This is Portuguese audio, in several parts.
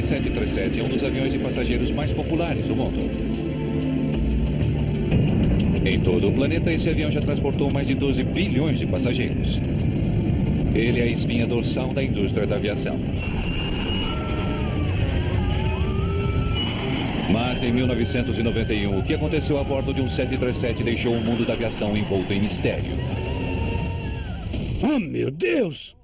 737 é um dos aviões de passageiros mais populares do mundo. Em todo o planeta, esse avião já transportou mais de 12 bilhões de passageiros. Ele é a espinha dorsal da indústria da aviação. Mas em 1991, o que aconteceu a bordo de um 737 deixou o mundo da aviação envolto em mistério. Oh, meu Deus!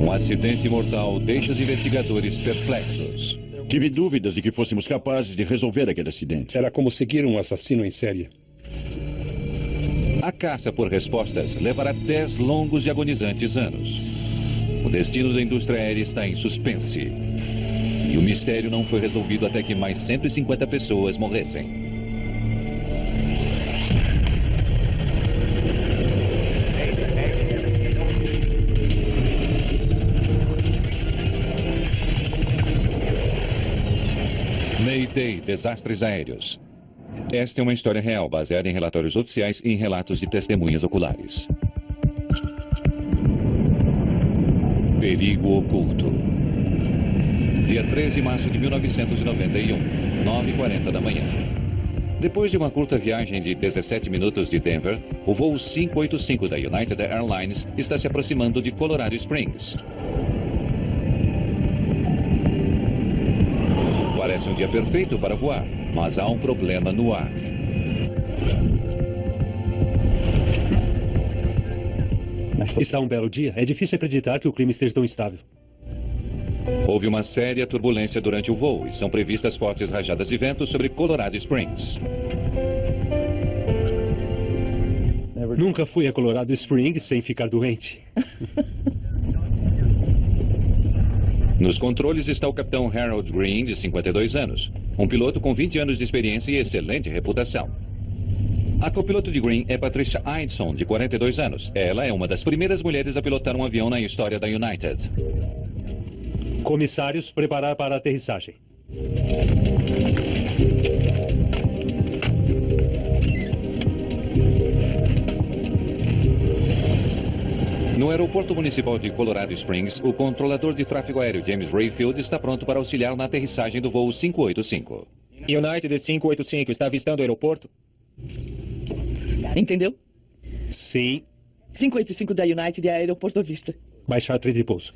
Um acidente mortal deixa os investigadores perplexos. Tive dúvidas de que fôssemos capazes de resolver aquele acidente. Era como seguir um assassino em série. A caça por respostas levará 10 longos e agonizantes anos. O destino da indústria aérea está em suspense. E o mistério não foi resolvido até que mais 150 pessoas morressem. Mayday, desastres aéreos. Esta é uma história real, baseada em relatórios oficiais e em relatos de testemunhas oculares. Perigo oculto. Dia 13 de março de 1991, 9h40 da manhã. Depois de uma curta viagem de 17 minutos de Denver, o voo 585 da United Airlines está se aproximando de Colorado Springs. Parece um dia perfeito para voar, mas há um problema no ar. Está um belo dia. É difícil acreditar que o clima esteja tão estável. Houve uma séria turbulência durante o voo e são previstas fortes rajadas de vento sobre Colorado Springs. Nunca fui a Colorado Springs sem ficar doente. Nos controles está o capitão Harold Green, de 52 anos. Um piloto com 20 anos de experiência e excelente reputação. A copiloto de Green é Patricia Eidson, de 42 anos. Ela é uma das primeiras mulheres a pilotar um avião na história da United. Comissários, preparar para a aterrissagem. No aeroporto municipal de Colorado Springs, o controlador de tráfego aéreo James Rayfield está pronto para auxiliar na aterrissagem do voo 585. United 585 está avistando o aeroporto? Entendeu? Sim. 585 da United é aeroporto vista. Baixar trem de pouso.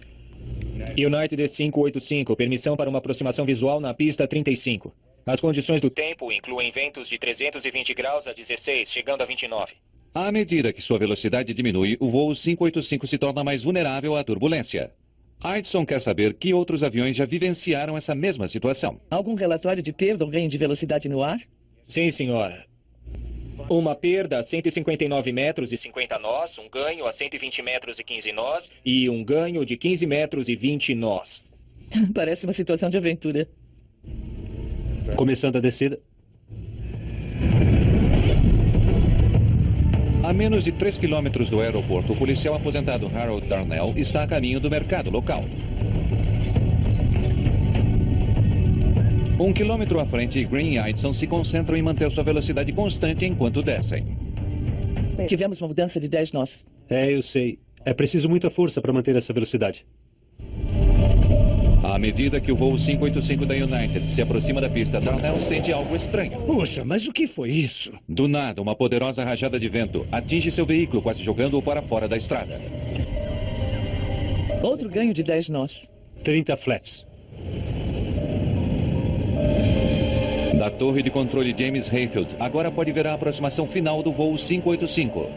United 585, permissão para uma aproximação visual na pista 35. As condições do tempo incluem ventos de 320 graus a 16, chegando a 29. À medida que sua velocidade diminui, o voo 585 se torna mais vulnerável à turbulência. Eidson quer saber que outros aviões já vivenciaram essa mesma situação. Algum relatório de perda ou ganho de velocidade no ar? Sim, senhora. Uma perda a 159 metros e 50 nós, um ganho a 120 metros e 15 nós e um ganho de 15 metros e 20 nós. Parece uma situação de aventura. Começando a descida. A menos de 3 quilômetros do aeroporto, o policial aposentado Harold Darnell está a caminho do mercado local. 1 quilômetro à frente, Green e Eidson se concentram em manter sua velocidade constante enquanto descem. Tivemos uma mudança de 10 nós. Eu sei. É preciso muita força para manter essa velocidade. À medida que o voo 585 da United se aproxima da pista, Darnell sente algo estranho. Poxa, mas o que foi isso? Do nada, uma poderosa rajada de vento atinge seu veículo, quase jogando-o para fora da estrada. Outro ganho de 10 nós. 30 flaps. Da torre de controle James Rayfield, agora pode ver a aproximação final do voo 585.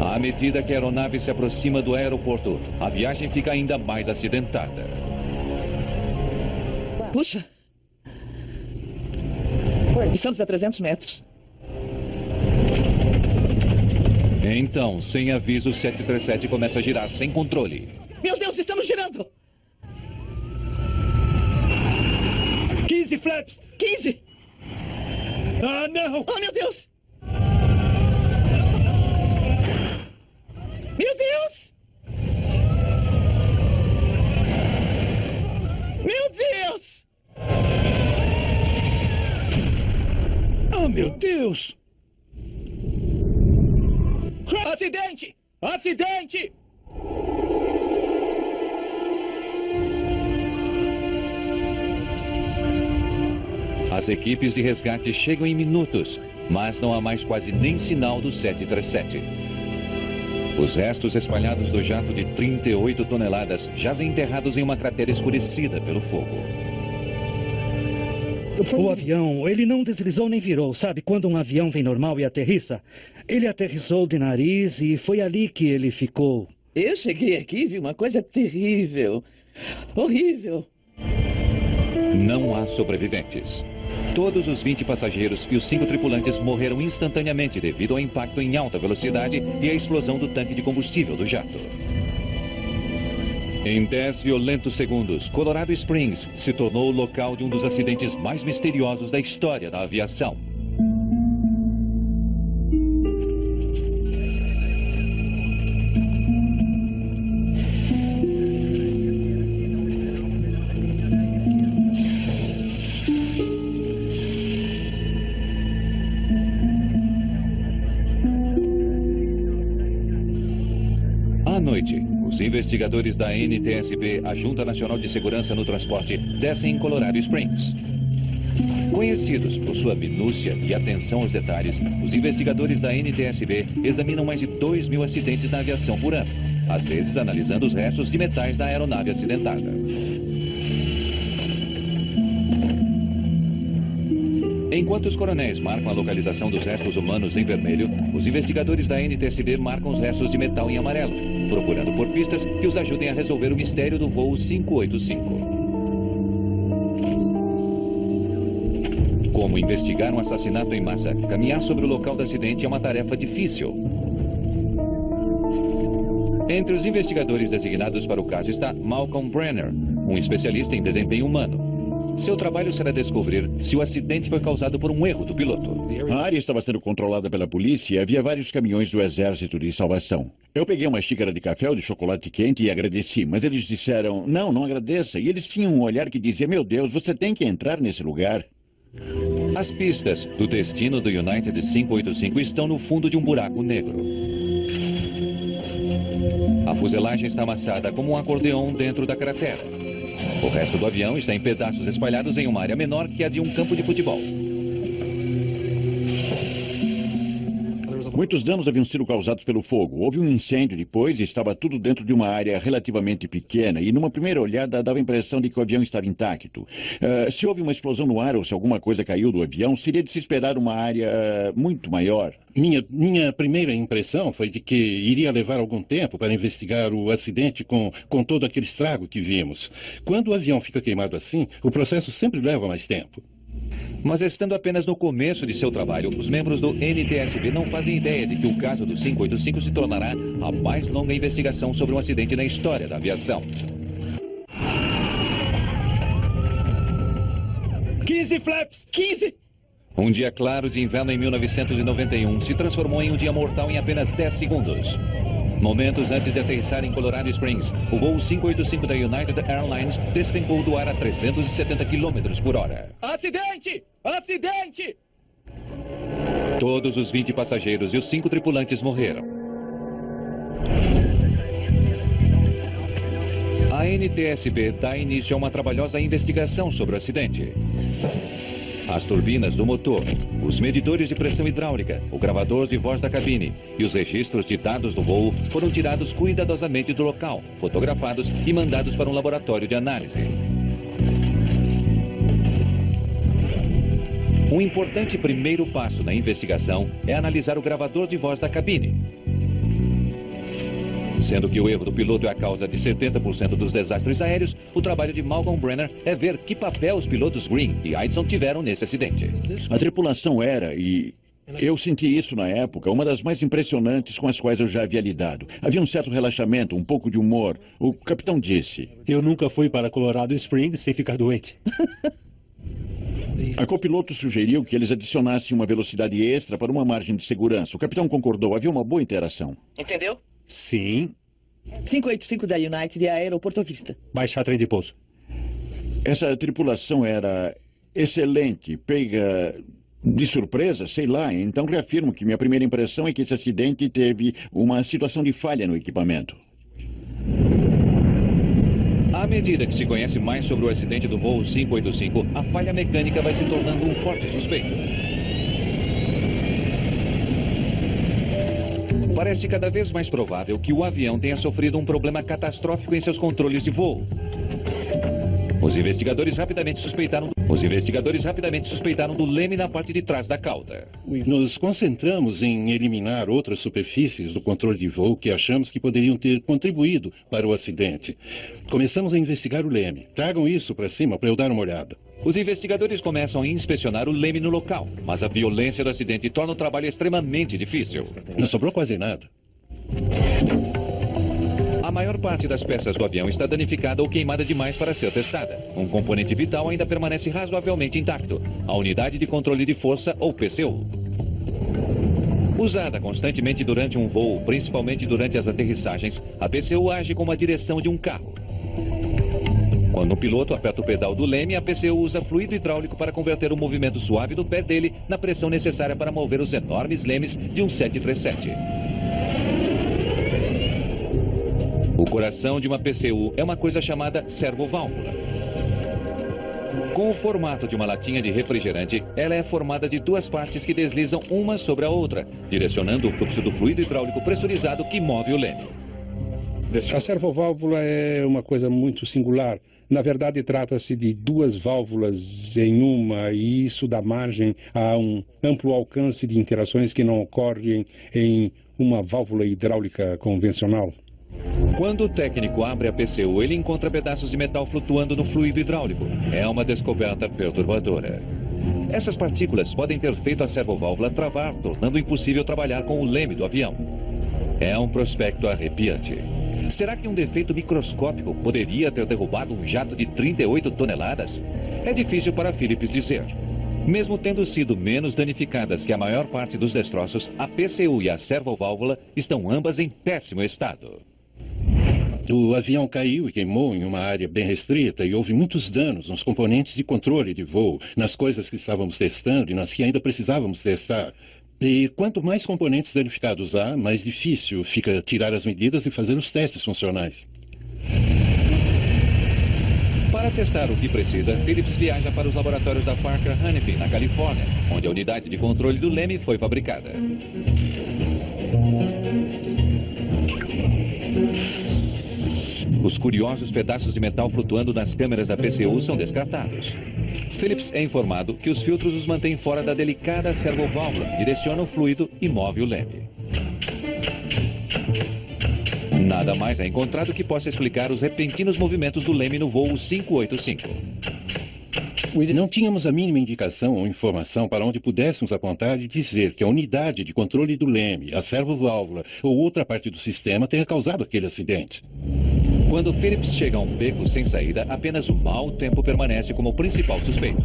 À medida que a aeronave se aproxima do aeroporto, a viagem fica ainda mais acidentada. Puxa! Estamos a 300 metros. Então, sem aviso, o 737 começa a girar sem controle. Meu Deus, estamos girando! 15 flaps! 15! Ah, não! Oh, meu Deus! Meu Deus! Meu Deus! Oh, meu Deus! Acidente! Acidente! As equipes de resgate chegam em minutos, mas não há mais quase nem sinal do 737. Os restos espalhados do jato de 38 toneladas jazem enterrados em uma cratera escurecida pelo fogo. O avião, ele não deslizou nem virou. Sabe quando um avião vem normal e aterrissa? Ele aterrissou de nariz e foi ali que ele ficou. Eu cheguei aqui e vi uma coisa terrível. Horrível. Não há sobreviventes. Todos os 20 passageiros e os 5 tripulantes morreram instantaneamente devido ao impacto em alta velocidade e à explosão do tanque de combustível do jato. Em 10 violentos segundos, Colorado Springs se tornou o local de um dos acidentes mais misteriosos da história da aviação. À noite, os investigadores da NTSB, a Junta Nacional de Segurança no Transporte, descem em Colorado Springs. Conhecidos por sua minúcia e atenção aos detalhes, os investigadores da NTSB examinam mais de 2.000 acidentes na aviação por ano, às vezes analisando os restos de metais da aeronave acidentada. Enquanto os coronéis marcam a localização dos restos humanos em vermelho, os investigadores da NTSB marcam os restos de metal em amarelo, procurando por pistas que os ajudem a resolver o mistério do voo 585. Como investigar um assassinato em massa, caminhar sobre o local do acidente é uma tarefa difícil. Entre os investigadores designados para o caso está Malcolm Brenner, um especialista em desempenho humano. Seu trabalho será descobrir se o acidente foi causado por um erro do piloto. A área estava sendo controlada pela polícia e havia vários caminhões do Exército de Salvação. Eu peguei uma xícara de café ou de chocolate quente e agradeci, mas eles disseram, não agradeça. E eles tinham um olhar que dizia, meu Deus, você tem que entrar nesse lugar. As pistas do destino do United 585 estão no fundo de um buraco negro. A fuselagem está amassada como um acordeão dentro da cratera. O resto do avião está em pedaços espalhados em uma área menor que a de um campo de futebol. Muitos danos haviam sido causados pelo fogo. Houve um incêndio depois e estava tudo dentro de uma área relativamente pequena. E numa primeira olhada dava a impressão de que o avião estava intacto. Se houve uma explosão no ar ou se alguma coisa caiu do avião, seria de se esperar uma área muito maior. Minha primeira impressão foi de que iria levar algum tempo para investigar o acidente com todo aquele estrago que vimos. Quando o avião fica queimado assim, o processo sempre leva mais tempo. Mas estando apenas no começo de seu trabalho, os membros do NTSB não fazem ideia de que o caso do 585 se tornará a mais longa investigação sobre um acidente na história da aviação. 15 flaps! 15! Um dia claro de inverno em 1991 se transformou em um dia mortal em apenas 10 segundos. Momentos antes de aterrissar em Colorado Springs, o voo 585 da United Airlines despencou do ar a 370 km por hora. Acidente! Acidente! Todos os 20 passageiros e os 5 tripulantes morreram. A NTSB dá início a uma trabalhosa investigação sobre o acidente. As turbinas do motor, os medidores de pressão hidráulica, o gravador de voz da cabine e os registros de dados do voo foram tirados cuidadosamente do local, fotografados e mandados para um laboratório de análise. Um importante primeiro passo na investigação é analisar o gravador de voz da cabine. Sendo que o erro do piloto é a causa de 70% dos desastres aéreos, o trabalho de Malcolm Brenner é ver que papel os pilotos Green e Aitson tiveram nesse acidente. A tripulação era, e eu senti isso na época, uma das mais impressionantes com as quais eu já havia lidado. Havia um certo relaxamento, um pouco de humor. O capitão disse... Eu nunca fui para Colorado Springs sem ficar doente. A copiloto sugeriu que eles adicionassem uma velocidade extra para uma margem de segurança. O capitão concordou, havia uma boa interação. Entendeu? Sim. 585 da United é aeroporto Vista. Baixar trem de pouso. Essa tripulação era excelente, pega de surpresa, sei lá. Então reafirmo que minha primeira impressão é que esse acidente teve uma situação de falha no equipamento. A medida que se conhece mais sobre o acidente do voo 585, a falha mecânica vai se tornando um forte suspeito. Parece cada vez mais provável que o avião tenha sofrido um problema catastrófico em seus controles de voo. Os investigadores rapidamente suspeitaram do leme na parte de trás da cauda. Nos concentramos em eliminar outras superfícies do controle de voo que achamos que poderiam ter contribuído para o acidente. Começamos a investigar o leme. Tragam isso para cima para eu dar uma olhada. Os investigadores começam a inspecionar o leme no local, mas a violência do acidente torna o trabalho extremamente difícil. Não sobrou quase nada. A maior parte das peças do avião está danificada ou queimada demais para ser testada. Um componente vital ainda permanece razoavelmente intacto: a unidade de controle de força, ou PCU. Usada constantemente durante um voo, principalmente durante as aterrissagens, a PCU age como a direção de um carro. Quando o piloto aperta o pedal do leme, a PCU usa fluido hidráulico para converter o movimento suave do pé dele na pressão necessária para mover os enormes lemes de um 737. O coração de uma PCU é uma coisa chamada servoválvula. Com o formato de uma latinha de refrigerante, ela é formada de duas partes que deslizam uma sobre a outra, direcionando o fluxo do fluido hidráulico pressurizado que move o leme. A servoválvula é uma coisa muito singular. Na verdade, trata-se de duas válvulas em uma, e isso dá margem a um amplo alcance de interações que não ocorrem em uma válvula hidráulica convencional. Quando o técnico abre a PCU, ele encontra pedaços de metal flutuando no fluido hidráulico. É uma descoberta perturbadora. Essas partículas podem ter feito a servoválvula travar, tornando impossível trabalhar com o leme do avião. É um prospecto arrepiante. Será que um defeito microscópico poderia ter derrubado um jato de 38 toneladas? É difícil para Phillips dizer. Mesmo tendo sido menos danificadas que a maior parte dos destroços, a PCU e a servoválvula estão ambas em péssimo estado. O avião caiu e queimou em uma área bem restrita e houve muitos danos nos componentes de controle de voo, nas coisas que estávamos testando e nas que ainda precisávamos testar. E quanto mais componentes danificados há, mais difícil fica tirar as medidas e fazer os testes funcionais. Para testar o que precisa, Phillips viaja para os laboratórios da Parker-Hannifin, na Califórnia, onde a unidade de controle do leme foi fabricada. Os curiosos pedaços de metal flutuando nas câmeras da PCU são descartados. Phillips é informado que os filtros os mantêm fora da delicada servoválvula, direcionam o fluido e move o leme. Nada mais é encontrado que possa explicar os repentinos movimentos do leme no voo 585. Não tínhamos a mínima indicação ou informação para onde pudéssemos apontar e dizer que a unidade de controle do leme, a servoválvula ou outra parte do sistema tenha causado aquele acidente. Quando Phillips chega a um beco sem saída, apenas o mau tempo permanece como o principal suspeito.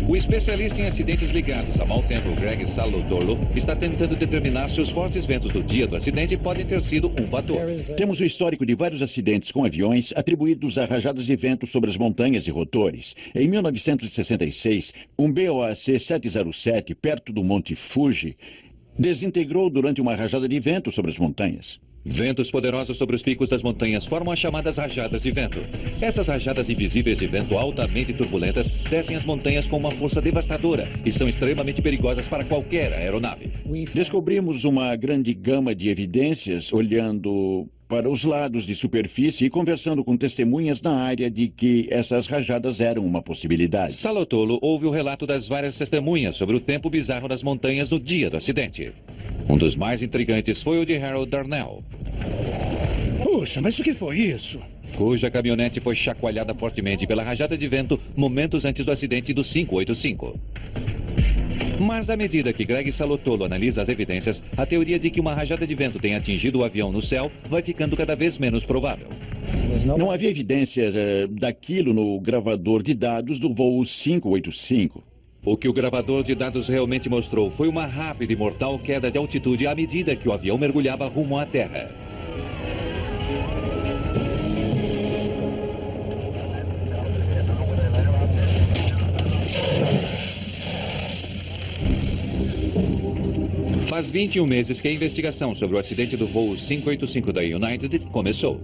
O especialista em acidentes ligados a mau tempo, Greg Salotolo, está tentando determinar se os fortes ventos do dia do acidente podem ter sido um fator. Temos o histórico de vários acidentes com aviões atribuídos a rajadas de vento sobre as montanhas e rotores. Em 1966, um BOAC 707, perto do Monte Fuji, desintegrou durante uma rajada de vento sobre as montanhas. Ventos poderosos sobre os picos das montanhas formam as chamadas rajadas de vento. Essas rajadas invisíveis de vento altamente turbulentas descem as montanhas com uma força devastadora e são extremamente perigosas para qualquer aeronave. Descobrimos uma grande gama de evidências olhando para os lados de superfície e conversando com testemunhas na área de que essas rajadas eram uma possibilidade. Salotolo ouve o relato das várias testemunhas sobre o tempo bizarro das montanhas no dia do acidente. Um dos mais intrigantes foi o de Harold Darnell. Puxa, mas o que foi isso? Cuja caminhonete foi chacoalhada fortemente pela rajada de vento momentos antes do acidente do 585. Mas à medida que Greg Salotolo analisa as evidências, a teoria de que uma rajada de vento tenha atingido o avião no céu vai ficando cada vez menos provável. Não havia evidência daquilo no gravador de dados do voo 585. O que o gravador de dados realmente mostrou foi uma rápida e mortal queda de altitude à medida que o avião mergulhava rumo à Terra. Faz 21 meses que a investigação sobre o acidente do voo 585 da United começou.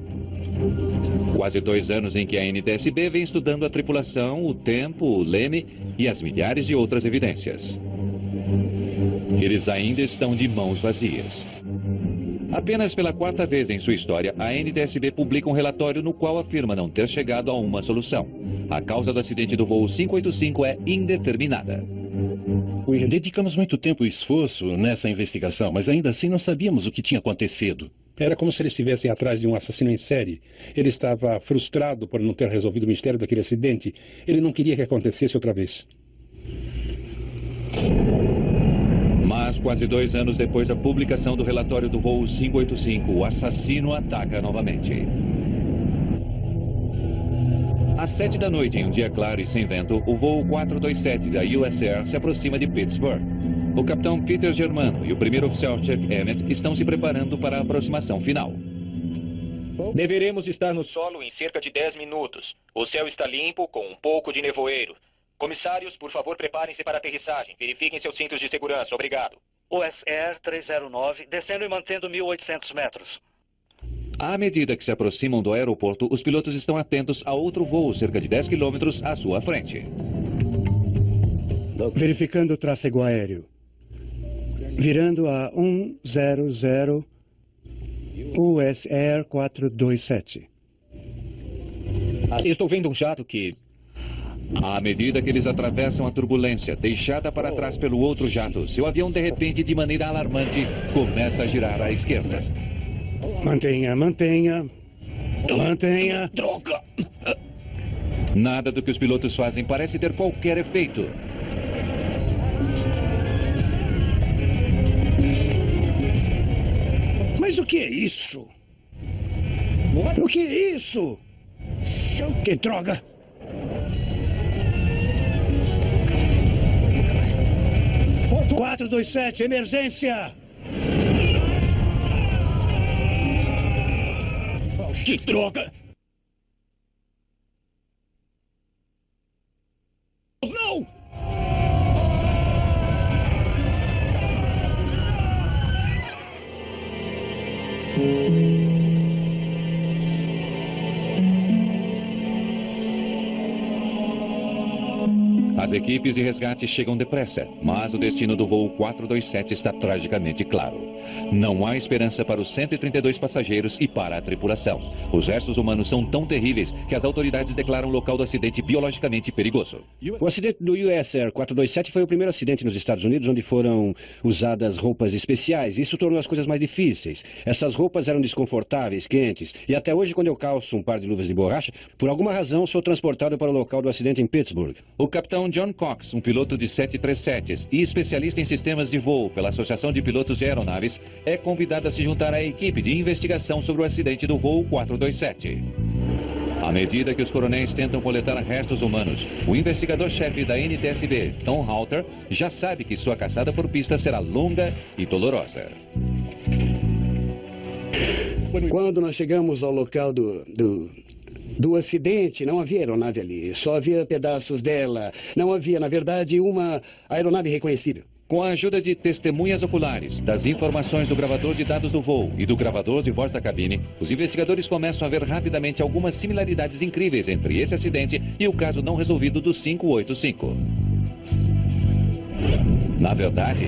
quase 2 anos em que a NTSB vem estudando a tripulação, o tempo, o leme e as milhares de outras evidências. Eles ainda estão de mãos vazias. Apenas pela 4ª vez em sua história, a NTSB publica um relatório no qual afirma não ter chegado a uma solução. A causa do acidente do voo 585 é indeterminada. Dedicamos muito tempo e esforço nessa investigação, mas ainda assim não sabíamos o que tinha acontecido. Era como se eles estivessem atrás de um assassino em série. Ele estava frustrado por não ter resolvido o mistério daquele acidente. Ele não queria que acontecesse outra vez. Mas, quase 2 anos depois da publicação do relatório do voo 585, o assassino ataca novamente. Às 7 da noite, em um dia claro e sem vento, o voo 427 da US Air se aproxima de Pittsburgh. O capitão Peter Germano e o primeiro oficial Chuck Emmett estão se preparando para a aproximação final. Deveremos estar no solo em cerca de 10 minutos. O céu está limpo, com um pouco de nevoeiro. Comissários, por favor, preparem-se para a aterrissagem. Verifiquem seus cintos de segurança. Obrigado. US Air 309, descendo e mantendo 1.800 metros. À medida que se aproximam do aeroporto, os pilotos estão atentos a outro voo cerca de 10 quilômetros à sua frente. Verificando o tráfego aéreo. Virando a 100 US Air 427. Estou vendo um jato que... À medida que eles atravessam a turbulência deixada para trás pelo outro jato, seu avião, de repente, de maneira alarmante, começa a girar à esquerda. Mantenha. Droga! Nada do que os pilotos fazem parece ter qualquer efeito. Mas o que é isso? O que é isso? Que droga! ...427, emergência! Que droga! Não! As equipes de resgate chegam depressa, mas o destino do voo 427 está tragicamente claro. Não há esperança para os 132 passageiros e para a tripulação. Os restos humanos são tão terríveis que as autoridades declaram o local do acidente biologicamente perigoso. O acidente do US Air 427 foi o primeiro acidente nos Estados Unidos onde foram usadas roupas especiais. Isso tornou as coisas mais difíceis. Essas roupas eram desconfortáveis, quentes, e até hoje, quando eu calço um par de luvas de borracha, por alguma razão sou transportado para o local do acidente em Pittsburgh. O capitão John Cox, um piloto de 737s e especialista em sistemas de voo pela Associação de Pilotos de Aeronaves, é convidado a se juntar à equipe de investigação sobre o acidente do voo 427. À medida que os coronéis tentam coletar restos humanos, o investigador-chefe da NTSB, Tom Halter, já sabe que sua caçada por pista será longa e dolorosa. Quando nós chegamos ao local do acidente, não havia aeronave ali, só havia pedaços dela. Não havia, na verdade, uma aeronave reconhecível. Com a ajuda de testemunhas oculares, das informações do gravador de dados do voo e do gravador de voz da cabine, os investigadores começam a ver rapidamente algumas similaridades incríveis entre esse acidente e o caso não resolvido do 585. Na verdade,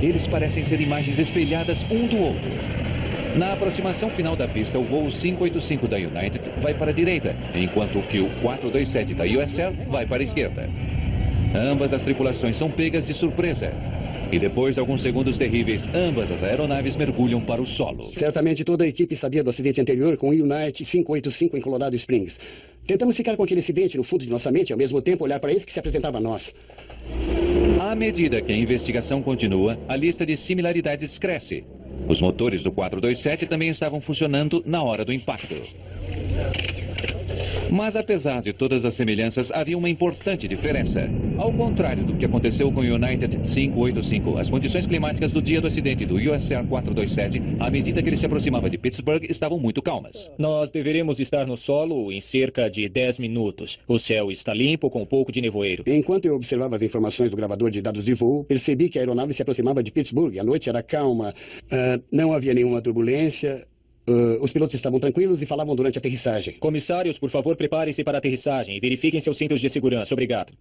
eles parecem ser imagens espelhadas um do outro. Na aproximação final da pista, o voo 585 da United vai para a direita, enquanto que o 427 da US Air vai para a esquerda. Ambas as tripulações são pegas de surpresa. E depois de alguns segundos terríveis, ambas as aeronaves mergulham para o solo. Certamente toda a equipe sabia do acidente anterior com o United 585 em Colorado Springs. Tentamos ficar com aquele acidente no fundo de nossa mente e ao mesmo tempo olhar para esse que se apresentava a nós. À medida que a investigação continua, a lista de similaridades cresce. Os motores do 427 também estavam funcionando na hora do impacto. Mas apesar de todas as semelhanças, havia uma importante diferença. Ao contrário do que aconteceu com o United 585, as condições climáticas do dia do acidente do US Air 427, à medida que ele se aproximava de Pittsburgh, estavam muito calmas. Nós deveremos estar no solo em cerca de 10 minutos. O céu está limpo, com um pouco de nevoeiro. Enquanto eu observava as informações do gravador de dados de voo, percebi que a aeronave se aproximava de Pittsburgh. A noite era calma, não havia nenhuma turbulência. Os pilotos estavam tranquilos e falavam durante a aterrissagem. Comissários, por favor, preparem-se para a aterrissagem e verifiquem seus cintos de segurança. Obrigado.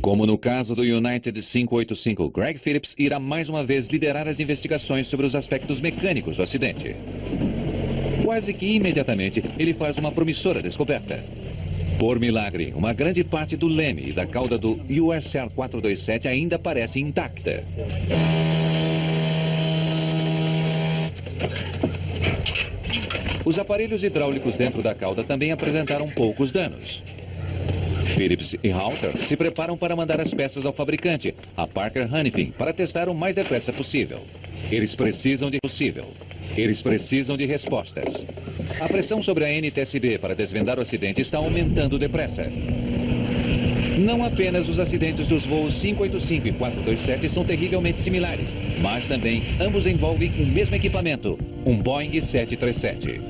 Como no caso do United 585, Greg Phillips irá mais uma vez liderar as investigações sobre os aspectos mecânicos do acidente. Quase que imediatamente, ele faz uma promissora descoberta. Por milagre, uma grande parte do leme e da cauda do USR 427 ainda parece intacta. Os aparelhos hidráulicos dentro da cauda também apresentaram poucos danos. Phillips e Halter se preparam para mandar as peças ao fabricante, a Parker Hannifin, para testar o mais depressa possível. Eles precisam de respostas. A pressão sobre a NTSB para desvendar o acidente está aumentando depressa. Não apenas os acidentes dos voos 585 e 427 são terrivelmente similares, mas também ambos envolvem o mesmo equipamento, um Boeing 737.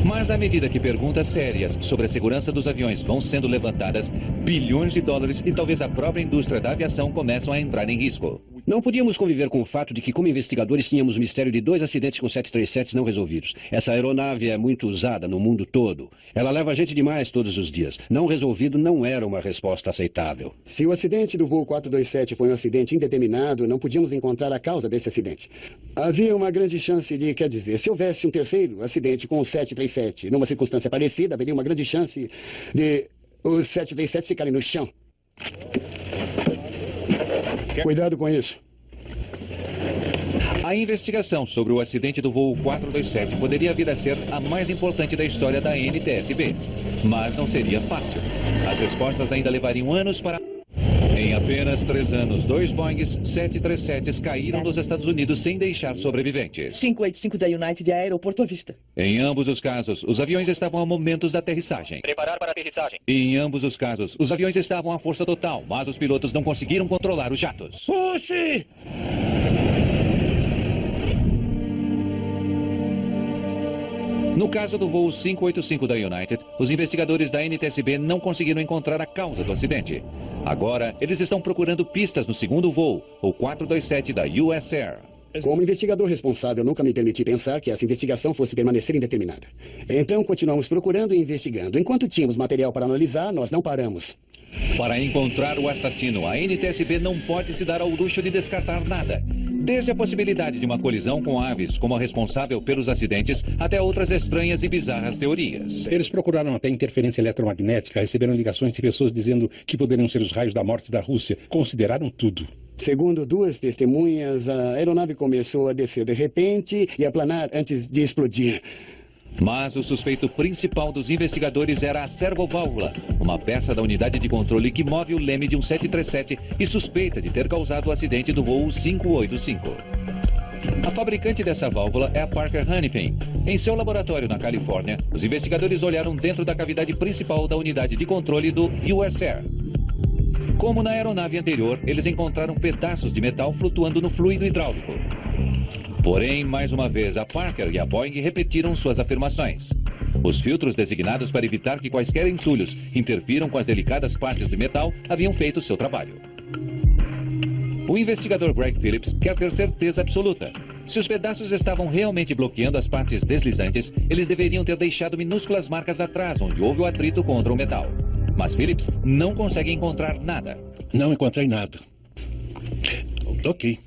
Mas à medida que perguntas sérias sobre a segurança dos aviões vão sendo levantadas, bilhões de dólares e talvez a própria indústria da aviação começam a entrar em risco. Não podíamos conviver com o fato de que, como investigadores, tínhamos o mistério de 2 acidentes com 737 não resolvidos. Essa aeronave é muito usada no mundo todo. Ela leva gente demais todos os dias. Não resolvido não era uma resposta aceitável. Se o acidente do voo 427 foi um acidente indeterminado, não podíamos encontrar a causa desse acidente. Havia uma grande chance de, quer dizer, se houvesse um terceiro acidente com o 737, numa circunstância parecida, haveria uma grande chance de os 737 ficarem no chão. Cuidado com isso. A investigação sobre o acidente do voo 427 poderia vir a ser a mais importante da história da NTSB. Mas não seria fácil. As respostas ainda levariam anos para... Em apenas 3 anos, 2 Boeings 737s caíram nos Estados Unidos sem deixar sobreviventes. 585 da United é aeroporto à vista. Em ambos os casos, os aviões estavam a momentos da aterrissagem. Preparar para a aterrissagem. Em ambos os casos, os aviões estavam à força total, mas os pilotos não conseguiram controlar os jatos. Puxe! No caso do voo 585 da United, os investigadores da NTSB não conseguiram encontrar a causa do acidente. Agora, eles estão procurando pistas no segundo voo, o 427 da US Air. Como investigador responsável, nunca me permiti pensar que essa investigação fosse permanecer indeterminada. Então, continuamos procurando e investigando. Enquanto tínhamos material para analisar, nós não paramos. Para encontrar o assassino, a NTSB não pode se dar ao luxo de descartar nada. Desde a possibilidade de uma colisão com aves como a responsável pelos acidentes, até outras estranhas e bizarras teorias. Eles procuraram até interferência eletromagnética, receberam ligações de pessoas dizendo que poderiam ser os raios da morte da Rússia. Consideraram tudo. Segundo 2 testemunhas, a aeronave começou a descer de repente e a planar antes de explodir. Mas o suspeito principal dos investigadores era a servoválvula, uma peça da unidade de controle que move o leme de um 737 e suspeita de ter causado o acidente do voo 585. A fabricante dessa válvula é a Parker Hannifin. Em seu laboratório na Califórnia, os investigadores olharam dentro da cavidade principal da unidade de controle do US Air. Como na aeronave anterior, eles encontraram pedaços de metal flutuando no fluido hidráulico. Porém, mais uma vez, a Parker e a Boeing repetiram suas afirmações. Os filtros designados para evitar que quaisquer entulhos interfiram com as delicadas partes do metal haviam feito seu trabalho. O investigador Greg Phillips quer ter certeza absoluta. Se os pedaços estavam realmente bloqueando as partes deslizantes, eles deveriam ter deixado minúsculas marcas atrás, onde houve o atrito contra o metal. Mas Phillips não consegue encontrar nada. Não encontrei nada. Ok.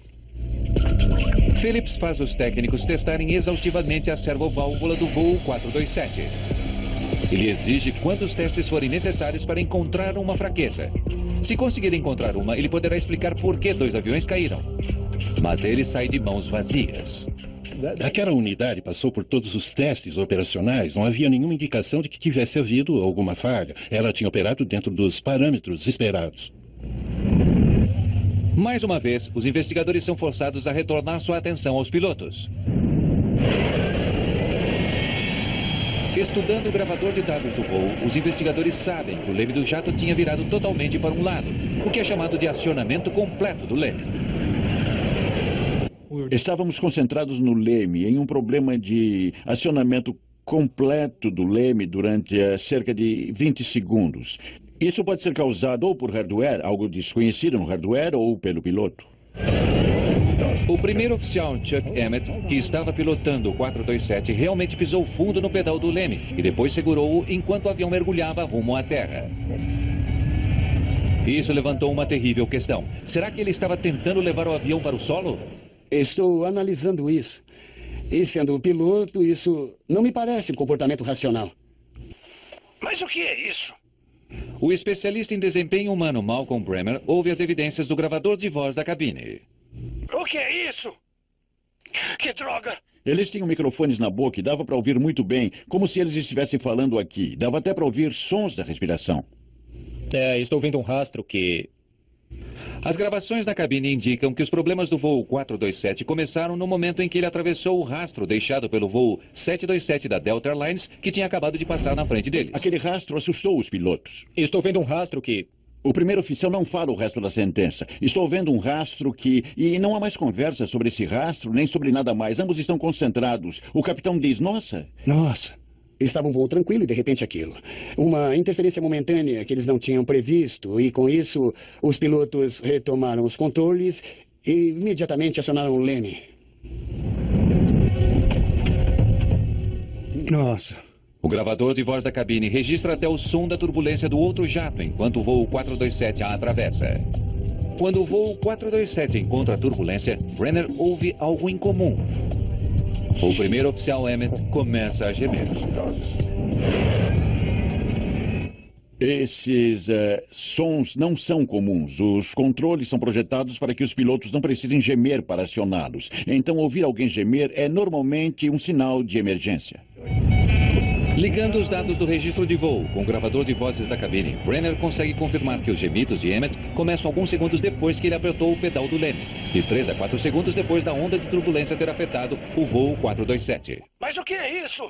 Phillips faz os técnicos testarem exaustivamente a servoválvula do voo 427. Ele exige quantos testes forem necessários para encontrar uma fraqueza. Se conseguir encontrar uma, ele poderá explicar por que 2 aviões caíram. Mas ele sai de mãos vazias. Aquela unidade passou por todos os testes operacionais. Não havia nenhuma indicação de que tivesse havido alguma falha. Ela tinha operado dentro dos parâmetros esperados. Mais uma vez, os investigadores são forçados a retornar sua atenção aos pilotos. Estudando o gravador de dados do voo, os investigadores sabem que o leme do jato tinha virado totalmente para um lado, o que é chamado de acionamento completo do leme. Estávamos concentrados no leme, em um problema de acionamento completo do leme durante cerca de 20 segundos. Isso pode ser causado ou por hardware, algo desconhecido no hardware, ou pelo piloto. O primeiro oficial, Chuck Emmett, que estava pilotando o 427, realmente pisou fundo no pedal do leme e depois segurou-o enquanto o avião mergulhava rumo à terra. Isso levantou uma terrível questão. Será que ele estava tentando levar o avião para o solo? Estou analisando isso. E sendo o piloto, isso não me parece um comportamento racional. Mas o que é isso? O especialista em desempenho humano Malcolm Bremer ouve as evidências do gravador de voz da cabine. O que é isso? Que droga! Eles tinham microfones na boca e dava para ouvir muito bem, como se eles estivessem falando aqui. Dava até para ouvir sons da respiração. Estou vendo um rastro que... As gravações da cabine indicam que os problemas do voo 427 começaram no momento em que ele atravessou o rastro deixado pelo voo 727 da Delta Airlines, que tinha acabado de passar na frente deles. Aquele rastro assustou os pilotos. Estou vendo um rastro que... O primeiro oficial não fala o resto da sentença. Estou vendo um rastro que... E não há mais conversa sobre esse rastro, nem sobre nada mais. Ambos estão concentrados. O capitão diz, nossa. Estava um voo tranquilo e de repente aquilo. Uma interferência momentânea que eles não tinham previsto e com isso os pilotos retomaram os controles e imediatamente acionaram o leme. Nossa. O gravador de voz da cabine registra até o som da turbulência do outro jato enquanto o voo 427 a atravessa. Quando o voo 427 encontra a turbulência, Brenner ouve algo incomum. O primeiro oficial Emmett começa a gemer. Esses sons não são comuns. Os controles são projetados para que os pilotos não precisem gemer para acioná-los. Então, ouvir alguém gemer é normalmente um sinal de emergência. Ligando os dados do registro de voo com o gravador de vozes da cabine, Brenner consegue confirmar que os gemidos de Emmett começam alguns segundos depois que ele apertou o pedal do leme, de 3 a 4 segundos depois da onda de turbulência ter afetado o voo 427. Mas o que é isso?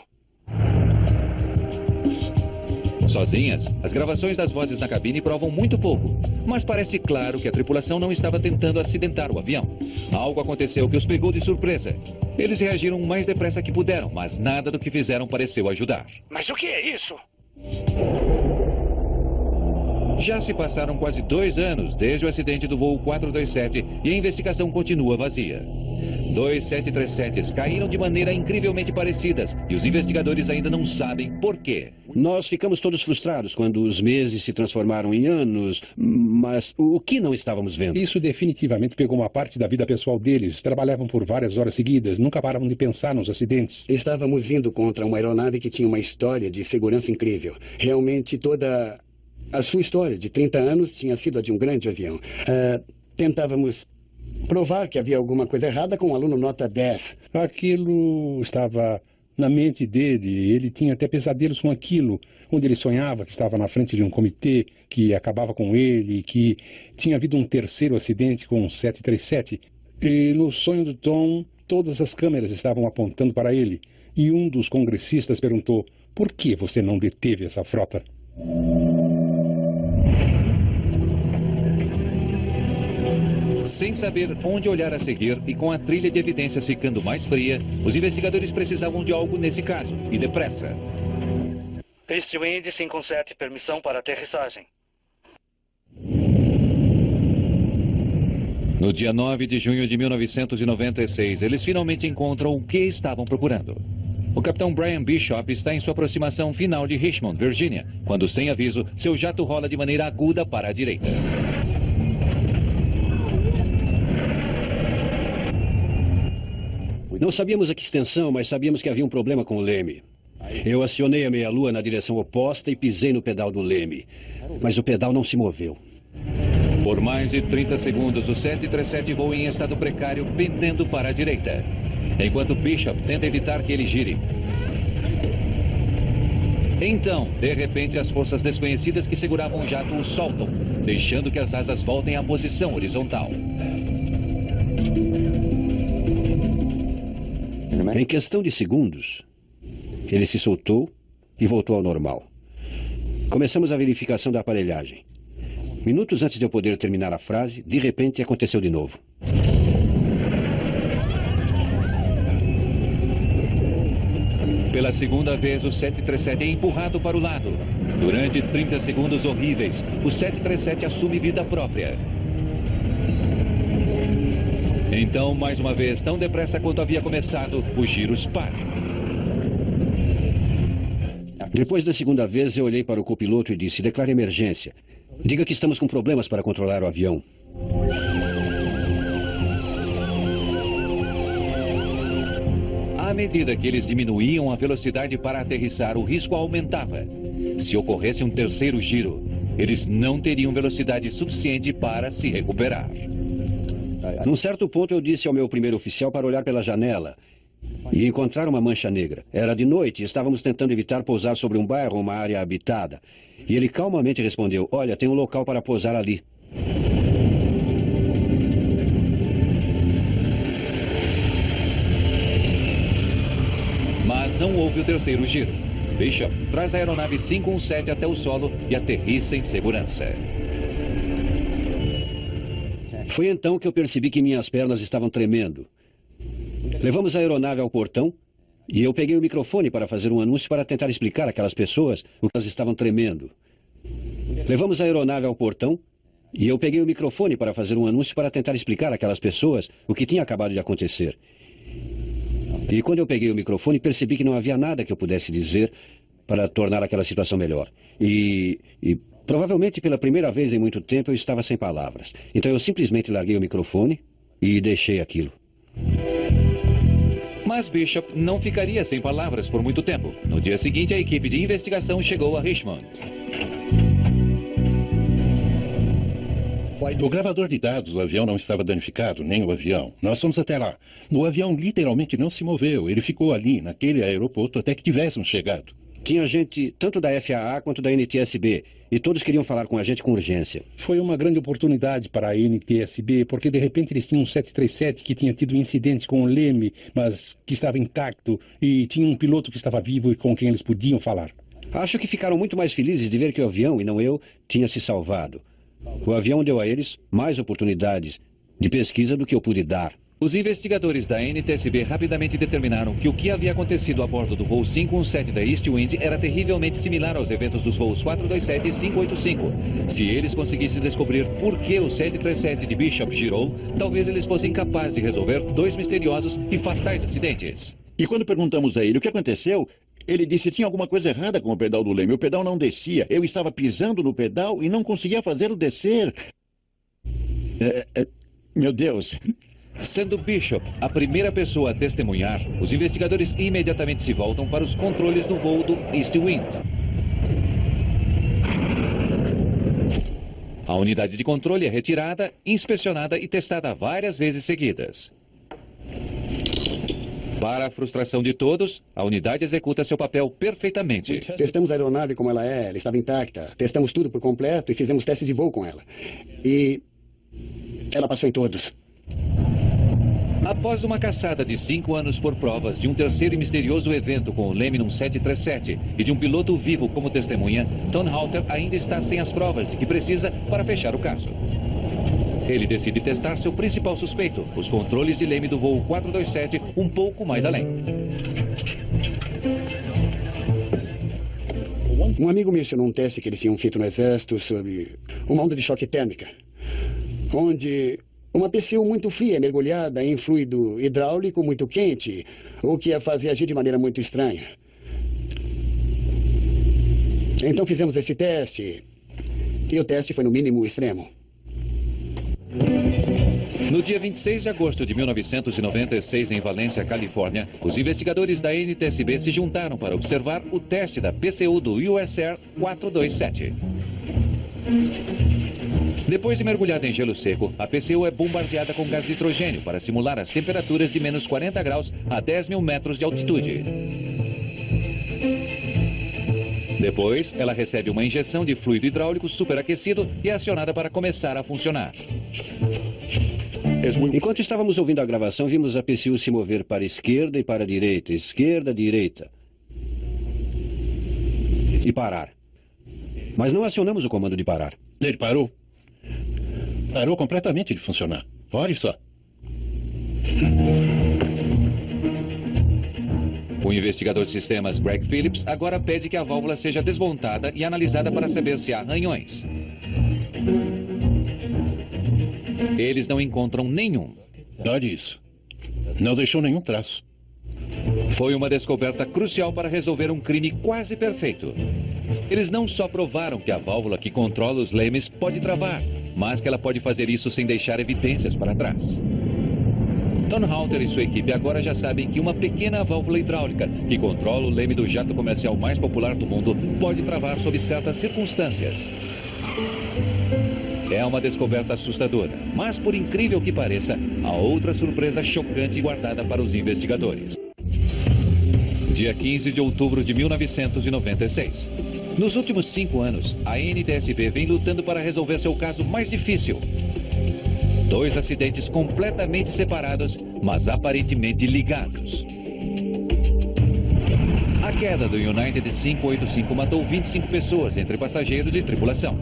Sozinhas, as gravações das vozes na cabine provam muito pouco, mas parece claro que a tripulação não estava tentando acidentar o avião. Algo aconteceu que os pegou de surpresa. Eles reagiram o mais depressa que puderam, mas nada do que fizeram pareceu ajudar. Mas o que é isso? Já se passaram quase 2 anos desde o acidente do voo 427 e a investigação continua vazia. 2 737s caíram de maneira incrivelmente parecidas e os investigadores ainda não sabem por quê. Nós ficamos todos frustrados quando os meses se transformaram em anos, mas o que não estávamos vendo? Isso definitivamente pegou uma parte da vida pessoal deles. Trabalhavam por várias horas seguidas, nunca paravam de pensar nos acidentes. Estávamos indo contra uma aeronave que tinha uma história de segurança incrível. Realmente toda a sua história de 30 anos tinha sido a de um grande avião. Tentávamos provar que havia alguma coisa errada com um aluno nota 10. Aquilo estava na mente dele. Ele tinha até pesadelos com aquilo, onde ele sonhava que estava na frente de um comitê que acabava com ele, que tinha havido um terceiro acidente com um 737. E no sonho do Tom, todas as câmeras estavam apontando para ele. E um dos congressistas perguntou, por que você não deteve essa frota? Sem saber onde olhar a seguir e com a trilha de evidências ficando mais fria, os investigadores precisavam de algo nesse caso, e depressa. East Wind 57, permissão para aterrissagem. No dia 9 de junho de 1996, eles finalmente encontram o que estavam procurando. O capitão Brian Bishop está em sua aproximação final de Richmond, Virgínia, quando, sem aviso, seu jato rola de maneira aguda para a direita. Não sabíamos a que extensão, mas sabíamos que havia um problema com o leme. Eu acionei a meia-lua na direção oposta e pisei no pedal do leme. Mas o pedal não se moveu. Por mais de 30 segundos, o 737 voa em estado precário, pendendo para a direita. Enquanto Bishop tenta evitar que ele gire. Então, de repente, as forças desconhecidas que seguravam o jato o soltam, deixando que as asas voltem à posição horizontal. Em questão de segundos, ele se soltou e voltou ao normal. Começamos a verificação da aparelhagem. Minutos antes de eu poder terminar a frase, de repente aconteceu de novo. Pela segunda vez, o 737 é empurrado para o lado. Durante 30 segundos horríveis, o 737 assume vida própria. Então, mais uma vez, tão depressa quanto havia começado, os giros param. Depois da segunda vez, eu olhei para o copiloto e disse: declare emergência. Diga que estamos com problemas para controlar o avião. À medida que eles diminuíam a velocidade para aterrissar, o risco aumentava. Se ocorresse um terceiro giro, eles não teriam velocidade suficiente para se recuperar. Num certo ponto, eu disse ao meu primeiro oficial para olhar pela janela e encontrar uma mancha negra. Era de noite e estávamos tentando evitar pousar sobre um bairro ou uma área habitada. E ele calmamente respondeu: olha, tem um local para pousar ali. Mas não houve o terceiro giro. Bishop traz a aeronave 517 até o solo e aterrissa em segurança. Foi então que eu percebi que minhas pernas estavam tremendo. Levamos a aeronave ao portão e eu peguei o microfone para fazer um anúncio para tentar explicar àquelas pessoas o que elas estavam tremendo. Levamos a aeronave ao portão e eu peguei o microfone para fazer um anúncio para tentar explicar àquelas pessoas o que tinha acabado de acontecer. E quando eu peguei o microfone, percebi que não havia nada que eu pudesse dizer para tornar aquela situação melhor. E provavelmente pela primeira vez em muito tempo eu estava sem palavras. Então eu simplesmente larguei o microfone e deixei aquilo. Mas Bishop não ficaria sem palavras por muito tempo. No dia seguinte, a equipe de investigação chegou a Richmond. O gravador de dados do avião não estava danificado, nem o avião. Nós fomos até lá. O avião literalmente não se moveu. Ele ficou ali, naquele aeroporto, até que tivéssemos chegado. Tinha gente tanto da FAA quanto da NTSB, e todos queriam falar com a gente com urgência. Foi uma grande oportunidade para a NTSB, porque de repente eles tinham um 737 que tinha tido um incidente com o leme, mas que estava intacto, e tinha um piloto que estava vivo e com quem eles podiam falar. Acho que ficaram muito mais felizes de ver que o avião, e não eu, tinha se salvado. O avião deu a eles mais oportunidades de pesquisa do que eu pude dar. Os investigadores da NTSB rapidamente determinaram que o que havia acontecido a bordo do voo 517 da East Wind era terrivelmente similar aos eventos dos voos 427 e 585. Se eles conseguissem descobrir por que o 737 de Bishop girou, talvez eles fossem capazes de resolver dois misteriosos e fatais acidentes. E quando perguntamos a ele o que aconteceu, ele disse que tinha alguma coisa errada com o pedal do leme. O pedal não descia. Eu estava pisando no pedal e não conseguia fazê-lo descer. Meu Deus. Sendo Bishop a primeira pessoa a testemunhar, os investigadores imediatamente se voltam para os controles do voo do East Wind. A unidade de controle é retirada, inspecionada e testada várias vezes seguidas. Para a frustração de todos, a unidade executa seu papel perfeitamente. Testamos a aeronave como ela estava intacta. Testamos tudo por completo e fizemos testes de voo com ela. E ela passou em todos. Após uma caçada de 5 anos por provas de um terceiro e misterioso evento com o leme num 737 e de um piloto vivo como testemunha, Tom Halter ainda está sem as provas de que precisa para fechar o caso. Ele decide testar seu principal suspeito, os controles de leme do voo 427, um pouco mais além. Um amigo mencionou um teste que eles tinham feito no exército sobre uma onda de choque térmica, onde uma PCU muito fria mergulhada em fluido hidráulico muito quente, o que a fazia agir de maneira muito estranha. Então fizemos esse teste, e o teste foi no mínimo extremo. No dia 26 de agosto de 1996, em Valência, Califórnia, os investigadores da NTSB se juntaram para observar o teste da PCU do US Air 427. Depois de mergulhada em gelo seco, a PCU é bombardeada com gás de nitrogênio para simular as temperaturas de menos 40 graus a 10 mil metros de altitude. Depois, ela recebe uma injeção de fluido hidráulico superaquecido e é acionada para começar a funcionar. Enquanto estávamos ouvindo a gravação, vimos a PCU se mover para a esquerda e para a direita, esquerda, direita. E parar. Mas não acionamos o comando de parar. Ele parou. Parou completamente de funcionar. Olha só. O investigador de sistemas Greg Phillips agora pede que a válvula seja desmontada e analisada para saber se há arranhões. Eles não encontram nenhum. Olha isso. Não deixou nenhum traço. Foi uma descoberta crucial para resolver um crime quase perfeito. Eles não só provaram que a válvula que controla os lemes pode travar, mas que ela pode fazer isso sem deixar evidências para trás. Tom Halter e sua equipe agora já sabem que uma pequena válvula hidráulica que controla o leme do jato comercial mais popular do mundo pode travar sob certas circunstâncias. É uma descoberta assustadora, mas por incrível que pareça, há outra surpresa chocante guardada para os investigadores. Dia 15 de outubro de 1996. Nos últimos 5 anos, a NTSB vem lutando para resolver seu caso mais difícil. 2 acidentes completamente separados, mas aparentemente ligados. A queda do United 585 matou 25 pessoas, entre passageiros e tripulação.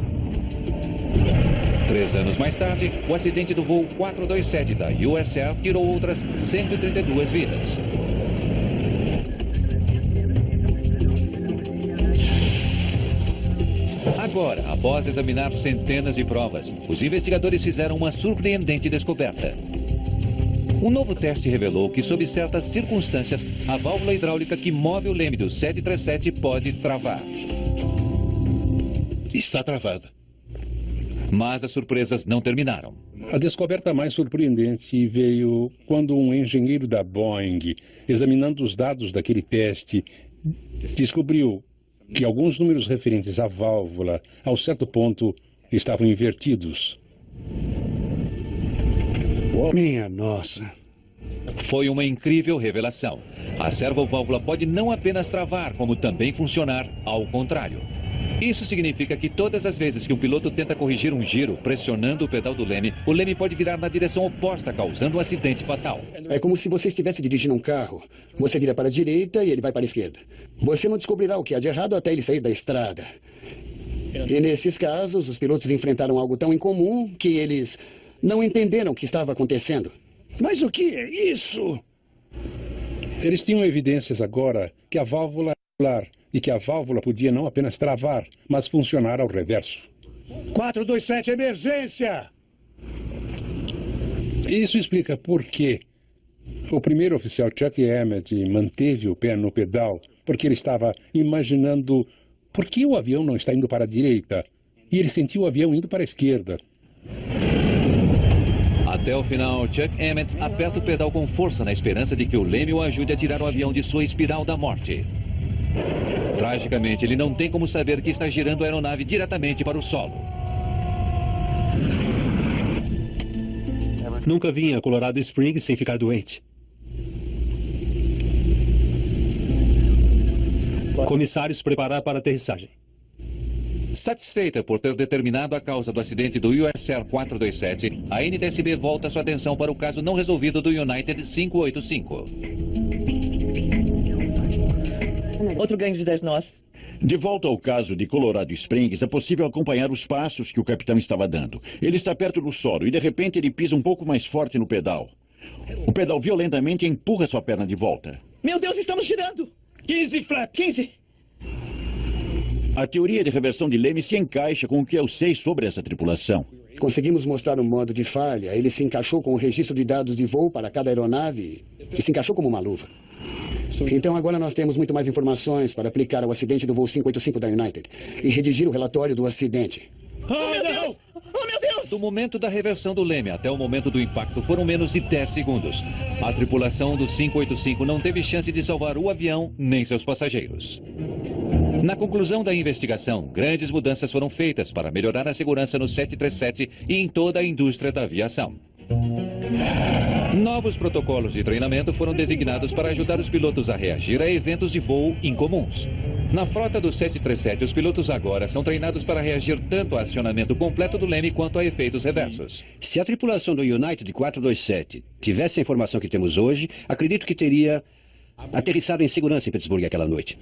3 anos mais tarde, o acidente do voo 427 da US Air tirou outras 132 vidas. Agora, após examinar centenas de provas, os investigadores fizeram uma surpreendente descoberta. Um novo teste revelou que, sob certas circunstâncias, a válvula hidráulica que move o leme do 737 pode travar. Está travada. Mas as surpresas não terminaram. A descoberta mais surpreendente veio quando um engenheiro da Boeing, examinando os dados daquele teste, descobriu que alguns números referentes à válvula, ao certo ponto, estavam invertidos. Minha nossa. Foi uma incrível revelação. A servoválvula pode não apenas travar, como também funcionar ao contrário. Isso significa que todas as vezes que um piloto tenta corrigir um giro pressionando o pedal do leme, o leme pode virar na direção oposta, causando um acidente fatal. É como se você estivesse dirigindo um carro. Você vira para a direita e ele vai para a esquerda. Você não descobrirá o que há de errado até ele sair da estrada. E nesses casos, os pilotos enfrentaram algo tão incomum que eles não entenderam o que estava acontecendo. Mas o que é isso? Eles tinham evidências agora que a válvula e que a válvula podia não apenas travar, mas funcionar ao reverso. 427, emergência! Isso explica por que o primeiro oficial Chuck Emmett manteve o pé no pedal, porque ele estava imaginando por que o avião não está indo para a direita, e ele sentiu o avião indo para a esquerda. Até o final, Chuck Emmett aperta o pedal com força na esperança de que o leme o ajude a tirar o avião de sua espiral da morte. Tragicamente, ele não tem como saber que está girando a aeronave diretamente para o solo. Nunca vim a Colorado Springs sem ficar doente. Comissários, preparar para a aterrissagem. Satisfeita por ter determinado a causa do acidente do US Air 427, a NTSB volta sua atenção para o caso não resolvido do United 585. Outro ganho de 10 nós. De volta ao caso de Colorado Springs, é possível acompanhar os passos que o capitão estava dando. Ele está perto do solo e, de repente, ele pisa um pouco mais forte no pedal. O pedal violentamente empurra sua perna de volta. Meu Deus, estamos girando! 15 flap! 15! A teoria de reversão de leme se encaixa com o que eu sei sobre essa tripulação. Conseguimos mostrar o modo de falha. Ele se encaixou com o registro de dados de voo para cada aeronave e se encaixou como uma luva. Então agora nós temos muito mais informações para aplicar ao acidente do voo 585 da United e redigir o relatório do acidente. Oh, meu Deus! Oh, meu Deus! Do momento da reversão do leme até o momento do impacto foram menos de 10 segundos. A tripulação do 585 não teve chance de salvar o avião nem seus passageiros. Na conclusão da investigação, grandes mudanças foram feitas para melhorar a segurança no 737 e em toda a indústria da aviação. Novos protocolos de treinamento foram designados para ajudar os pilotos a reagir a eventos de voo incomuns. Na frota do 737, os pilotos agora são treinados para reagir tanto a acionamento completo do leme quanto a efeitos reversos. Se a tripulação do United 427 tivesse a informação que temos hoje, acredito que teria aterrissado em segurança em Pittsburgh aquela noite.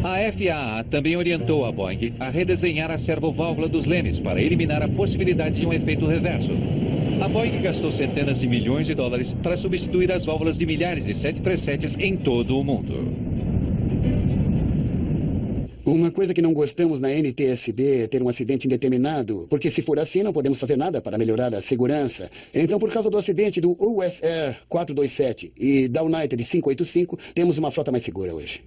A FAA também orientou a Boeing a redesenhar a servoválvula dos lemes para eliminar a possibilidade de um efeito reverso. A Boeing gastou centenas de milhões de dólares para substituir as válvulas de milhares de 737s em todo o mundo. Uma coisa que não gostamos na NTSB é ter um acidente indeterminado, porque se for assim não podemos fazer nada para melhorar a segurança. Então, por causa do acidente do US Air 427 e da United 585, temos uma frota mais segura hoje.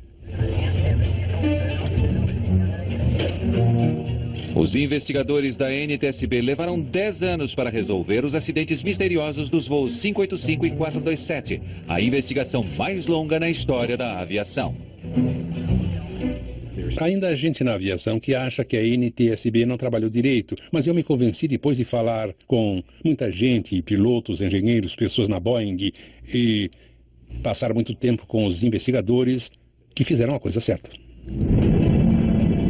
Os investigadores da NTSB levaram 10 anos para resolver os acidentes misteriosos dos voos 585 e 427, a investigação mais longa na história da aviação. Ainda há gente na aviação que acha que a NTSB não trabalhou direito, mas eu me convenci depois de falar com muita gente, pilotos, engenheiros, pessoas na Boeing e passar muito tempo com os investigadores que fizeram a coisa certa.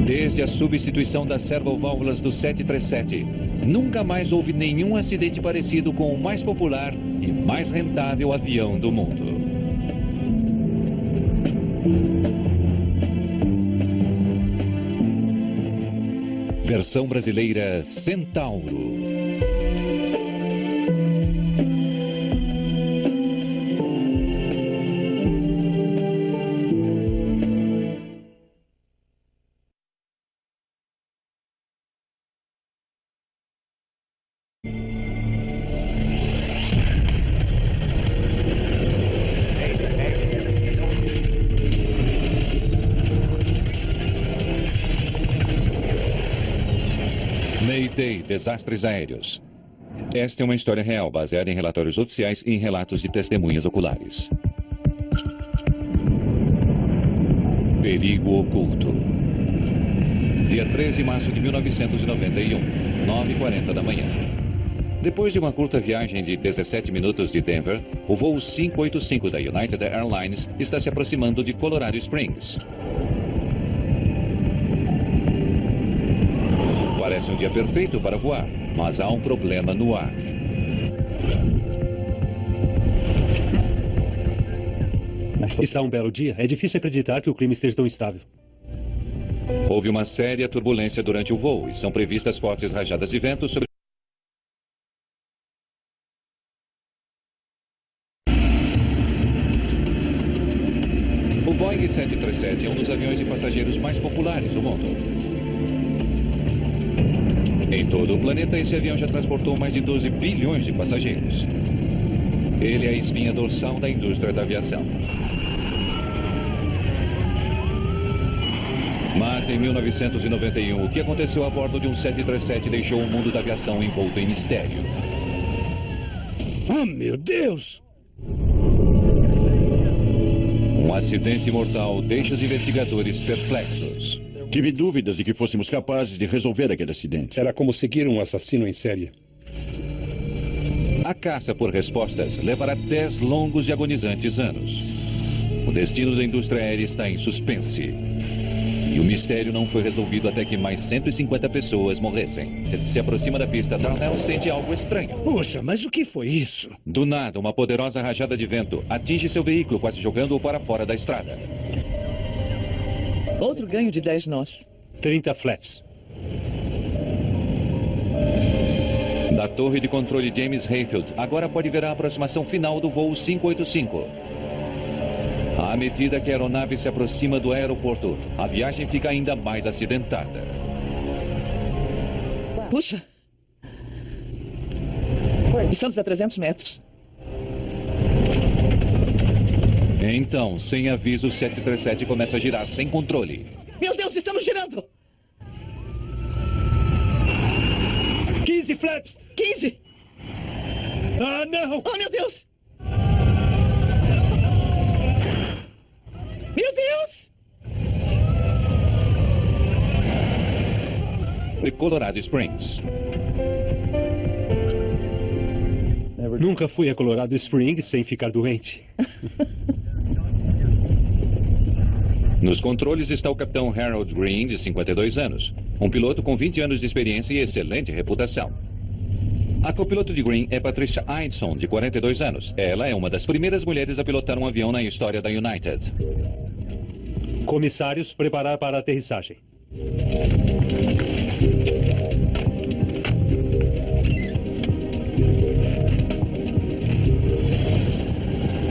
Desde a substituição das servoválvulas do 737, nunca mais houve nenhum acidente parecido com o mais popular e mais rentável avião do mundo. Versão brasileira Centauro. Mayday, desastres aéreos. Esta é uma história real, baseada em relatórios oficiais e em relatos de testemunhas oculares. Perigo oculto. Dia 13 de março de 1991, 9h40 da manhã. Depois de uma curta viagem de 17 minutos de Denver, o voo 585 da United Airlines está se aproximando de Colorado Springs. Parece um dia perfeito para voar, mas há um problema no ar. Está um belo dia. É difícil acreditar que o clima esteja tão estável. Houve uma séria turbulência durante o voo e são previstas fortes rajadas de vento sobre... O Boeing 737 é um dos aviões de passageiros mais populares do mundo. Em todo o planeta, esse avião já transportou mais de 12 bilhões de passageiros. Ele é a espinha dorsal da indústria da aviação. Mas em 1991, o que aconteceu a bordo de um 737 deixou o mundo da aviação envolto em mistério. Oh, meu Deus! Um acidente mortal deixa os investigadores perplexos. Tive dúvidas de que fôssemos capazes de resolver aquele acidente. Era como seguir um assassino em série. A caça por respostas levará 10 longos e agonizantes anos. O destino da indústria aérea está em suspense. E o mistério não foi resolvido até que mais 150 pessoas morressem. Ele se aproxima da pista. Darnell sente algo estranho. Puxa, mas o que foi isso? Do nada, uma poderosa rajada de vento atinge seu veículo, quase jogando-o para fora da estrada. Outro ganho de 10 nós. 30 flaps. Da torre de controle James Hayfield, agora pode ver a aproximação final do voo 585. À medida que a aeronave se aproxima do aeroporto, a viagem fica ainda mais acidentada. Puxa! Estamos a 300 metros. Então, sem aviso, o 737 começa a girar sem controle. Meu Deus, estamos girando! 15 flaps! 15! Ah, não! Oh, meu Deus! Meu Deus! De Colorado Springs. Nunca fui a Colorado Springs sem ficar doente. Nos controles está o capitão Harold Green, de 52 anos. Um piloto com 20 anos de experiência e excelente reputação. A copiloto de Green é Patricia Eidson, de 42 anos. Ela é uma das primeiras mulheres a pilotar um avião na história da United. Comissários, preparar para a aterrissagem.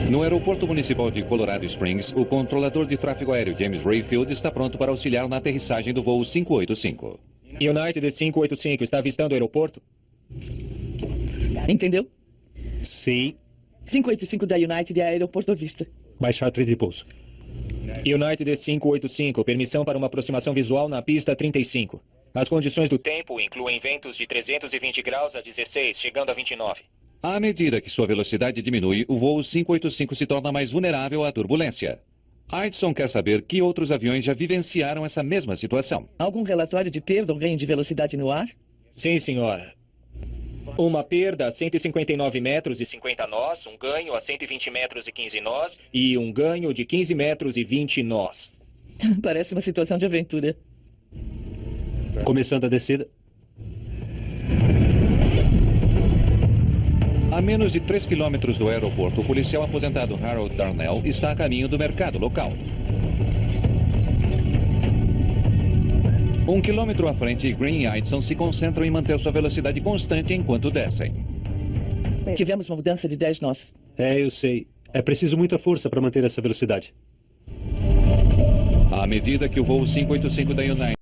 No No aeroporto municipal de Colorado Springs, o controlador de tráfego aéreo James Rayfield está pronto para auxiliar na aterrissagem do voo 585. United 585 está avistando o aeroporto? Entendeu? Sim. 585 da United é aeroporto à vista. Baixar trem de pouso. United 585, permissão para uma aproximação visual na pista 35. As condições do tempo incluem ventos de 320 graus a 16, chegando a 29. À medida que sua velocidade diminui, o voo 585 se torna mais vulnerável à turbulência. Aitson quer saber que outros aviões já vivenciaram essa mesma situação. Algum relatório de perda ou ganho de velocidade no ar? Sim, senhora. Uma perda a 159 metros e 50 nós, um ganho a 120 metros e 15 nós e um ganho de 15 metros e 20 nós. Parece uma situação de aventura. Começando a descida. A menos de 3 quilômetros do aeroporto, o policial aposentado Harold Darnell está a caminho do mercado local. 1 quilômetro à frente, Green e Aitson se concentram em manter sua velocidade constante enquanto descem. Tivemos uma mudança de 10 nós. Eu sei. É preciso muita força para manter essa velocidade. À medida que o voo 585 da United